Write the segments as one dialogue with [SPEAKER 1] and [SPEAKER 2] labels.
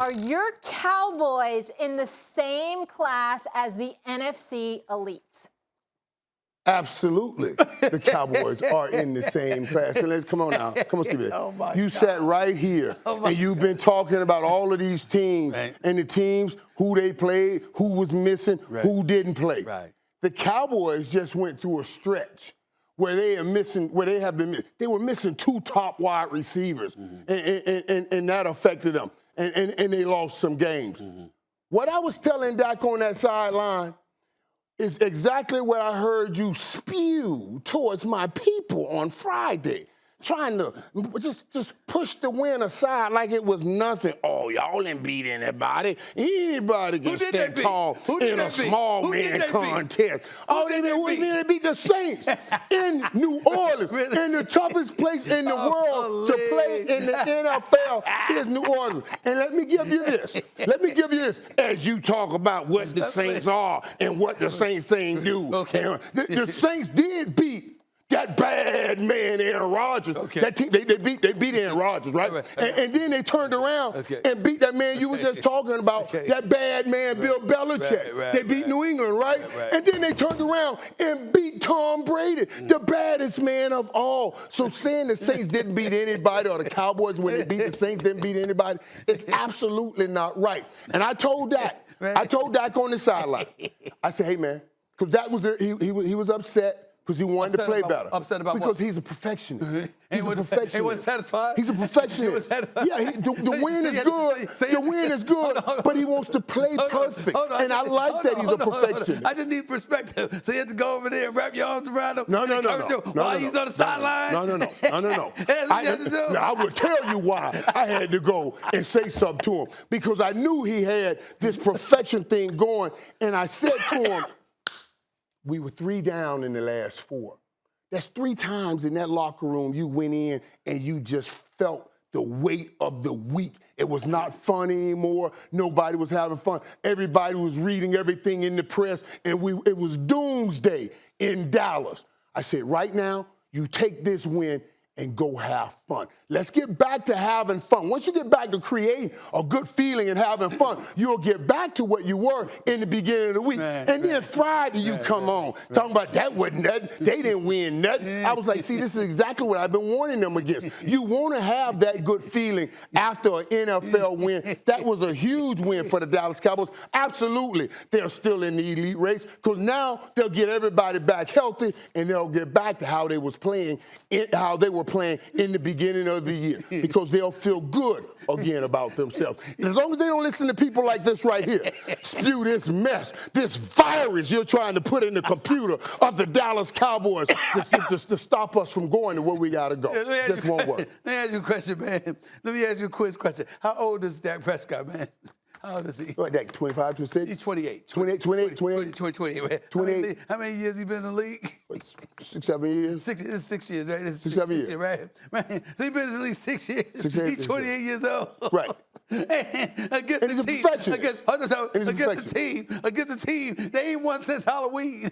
[SPEAKER 1] Are your Cowboys in the same class as the NFC elites?
[SPEAKER 2] Absolutely. The Cowboys are in the same class. And let's come on now. Come on, Steve. You sat right here and you've been talking about all of these teams and the teams, who they played, who was missing, who didn't play. The Cowboys just went through a stretch where they were missing two top wide receivers, and that affected them. And they lost some games. What I was telling Dak on that sideline is exactly what I heard you spew towards my people on Friday, trying to just push the win aside like it was nothing. Oh, y'all didn't beat anybody. Anybody can stand tall in a small man contest. Oh, they beat the Saints in New Orleans, in the toughest place in the world to play in the NFL is New Orleans. And let me give you this. As you talk about what the Saints are and what the Saints ain't do. The Saints did beat that bad man, Aaron Rodgers. That team, they beat Aaron Rodgers, right? And then they turned around and beat that man you were just talking about, that bad man, Bill Belichick. They beat New England, right? And then they turned around and beat Tom Brady, the baddest man of all. So saying the Saints didn't beat anybody or the Cowboys when they beat the Saints didn't beat anybody, it's absolutely not right. And I told Dak on the sideline, I said, hey, man, because Dak was he was upset. Because he wanted to play better.
[SPEAKER 3] Upset about
[SPEAKER 2] because
[SPEAKER 3] what?
[SPEAKER 2] He's a perfectionist. He's a
[SPEAKER 3] perfectionist. He wasn't satisfied?
[SPEAKER 2] He's a perfectionist. Yeah, the win is good. The win is good, but he wants to play perfect. And I like that he's a perfectionist.
[SPEAKER 3] I just need perspective. So you have to go over there and wrap your arms around him?
[SPEAKER 2] No.
[SPEAKER 3] While he's on the sideline?
[SPEAKER 2] No. I would tell you why I had to go and say something to him. Because I knew he had this perfection thing going. And I said to him, we were 3 down in the last 4. That's 3 times in that locker room you went in and you just felt the weight of the week. It was not fun anymore. Nobody was having fun. Everybody was reading everything in the press, and it was doomsday in Dallas. I said, right now, you take this win and go have fun. Let's get back to having fun. Once you get back to creating a good feeling and having fun, you'll get back to what you were in the beginning of the week. Then Friday you come on, talking about that wasn't nothing. They didn't win nothing. I was like, see, this is exactly what I've been warning them against. You want to have that good feeling after an NFL win. That was a huge win for the Dallas Cowboys. Absolutely, they're still in the elite race because now they'll get everybody back healthy and they'll get back to how they were playing in the beginning of the year because they'll feel good again about themselves. And as long as they don't listen to people like this right here, spew this mess, this virus you're trying to put in the computer of the Dallas Cowboys to stop us from going to where we got to go. Just won't work.
[SPEAKER 3] Let me ask you a question, man. Let me ask you a quiz question. How old is Dak Prescott, man? How old is he?
[SPEAKER 2] What, Dak, 25, 26?
[SPEAKER 3] He's 28.
[SPEAKER 2] 28.
[SPEAKER 3] How many years he been in the league?
[SPEAKER 2] 6, 7 years.
[SPEAKER 3] 6 years, right?
[SPEAKER 2] 6, 7 years.
[SPEAKER 3] Right? So he's been in the league 6 years. He's 28 years old.
[SPEAKER 2] Right.
[SPEAKER 3] And against
[SPEAKER 2] and
[SPEAKER 3] the
[SPEAKER 2] he's
[SPEAKER 3] team, against the team, they ain't won since Halloween.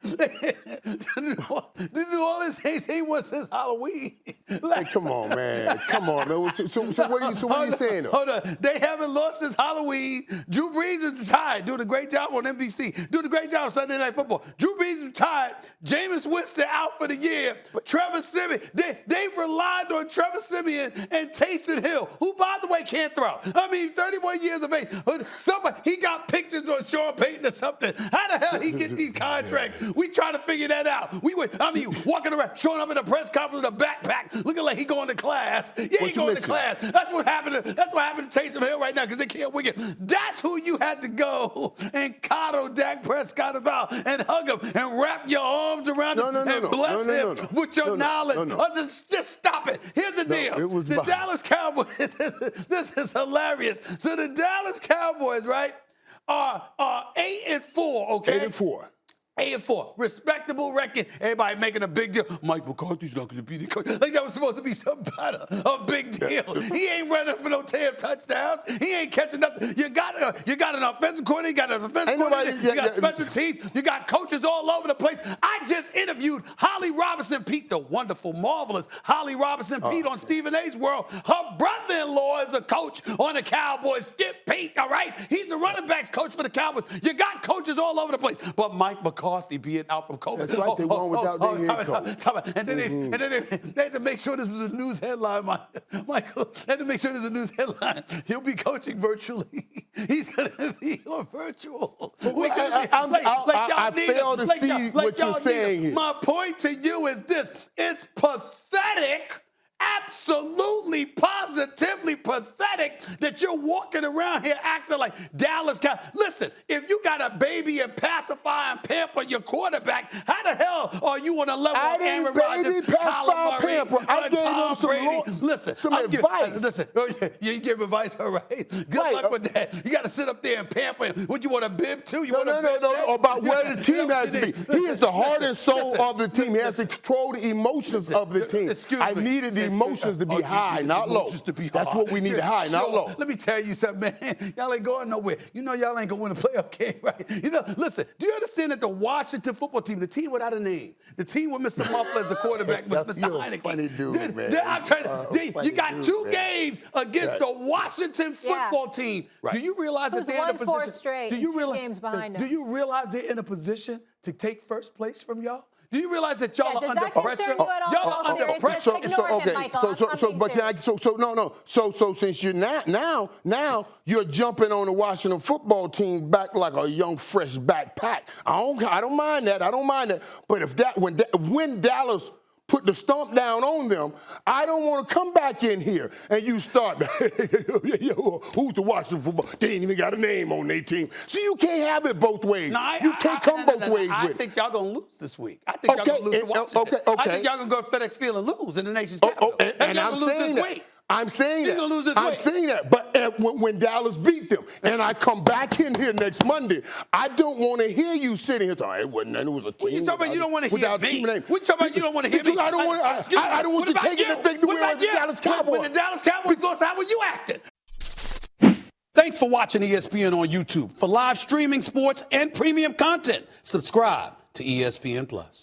[SPEAKER 3] The New Orleans Saints ain't won since Halloween.
[SPEAKER 2] Hey, come on, man. So what are you saying, though?
[SPEAKER 3] Hold on. They haven't lost since Halloween. Drew Brees is retired, doing a great job on NBC, doing a great job on Sunday Night Football. Drew Brees is retired. Jameis Winston out for the year. Trevor Siemian, they relied on Trevor Siemian and Taysom Hill, who, by the way, can't throw. 31 years of age. He got pictures on Sean Payton or something. How the hell he get these contracts? We trying to figure that out. Walking around, showing up in a press conference with a backpack, looking like he going to class. Yeah, he going to class. That's what happened to Taysom Hill right now because they can't win it. That's who you had to go and coddle Dak Prescott about and hug him and wrap your arms around him and bless him with your knowledge. Just stop it. Here's the deal. The Dallas Cowboys, this is hilarious. So the Dallas Cowboys, right, are 8-4, okay?
[SPEAKER 2] 8-4.
[SPEAKER 3] 8-4, respectable record. Everybody making a big deal. Mike McCarthy's not going to be the coach. Like that was supposed to be some kind of a big deal. He ain't running for no 10 touchdowns. He ain't catching nothing. You got an offensive coordinator. You got an offensive coordinator. You got special teams. You got coaches all over the place. I just interviewed Holly Robinson Pete, the wonderful, marvelous Holly Robinson Pete on Stephen A's World. Her brother-in-law is a coach on the Cowboys. Skip Pete, all right? He's the running backs coach for the Cowboys. You got coaches all over the place. But Mike McCarthy being out from COVID.
[SPEAKER 2] That's right. They won without their head coach.
[SPEAKER 3] And then they had to make sure this was a news headline, Michael. They had to make sure this was a news headline. He'll be coaching virtually. He's going to be on virtual.
[SPEAKER 2] I fail to see what you're saying here.
[SPEAKER 3] My point to you is this. It's pathetic. Absolutely, positively pathetic that you're walking around here acting like Dallas Cowboys. Listen, if you got a baby and pacify and pamper your quarterback, how the hell are you on a level of Aaron Rodgers, Kyler Murray,
[SPEAKER 2] I gave him
[SPEAKER 3] some
[SPEAKER 2] advice.
[SPEAKER 3] Listen, you give advice, all right? Good luck with that. You got to sit up there and pamper him. What, you want a bib too?
[SPEAKER 2] No, about where the team has to be. He is the heart and soul of the team. He has to control the emotions of the team. I needed the emotions to be high, not low. That's what we need, high, not low.
[SPEAKER 3] Let me tell you something, man. Y'all ain't going nowhere. You know y'all ain't going to win a playoff game, right? You know, listen, do you understand that the Washington football team, the team without a name, the team with Mr. Muffler as the quarterback, with Mr. Heineken.
[SPEAKER 2] Funny dude, man.
[SPEAKER 3] You got two games against the Washington football team. Right. Do you realize that they're in a position?
[SPEAKER 1] Straight,
[SPEAKER 3] do you realize?
[SPEAKER 1] Games behind
[SPEAKER 3] do you realize they're in a position to take first place from y'all? Do you realize that y'all are under pressure? Y'all are under pressure.
[SPEAKER 2] So since you're now you're jumping on the Washington football team back like a young fresh backpack. I don't mind that. But when Dallas put the stomp down on them, I don't want to come back in here and you start, who's the Washington football? They ain't even got a name on their team. So you can't have it both ways. You can't come both ways with it.
[SPEAKER 3] I think y'all going to lose this week. I think y'all going to lose to Washington. I think y'all going to go to FedEx Field and lose in the nation's capital.
[SPEAKER 2] And I'm saying that. I'm saying that. But when Dallas beat them and I come back in here next Monday, I don't want to hear you sitting here talking, it wasn't, it was a team.
[SPEAKER 3] What you talking about you don't want to hear me? What you talking about you don't want to hear me?
[SPEAKER 2] I don't want you taking the thing the way of the Dallas Cowboys.
[SPEAKER 3] When the Dallas Cowboys lost, how were you acting? Thanks for watching ESPN on YouTube. For live streaming, sports, and premium content, subscribe to ESPN+.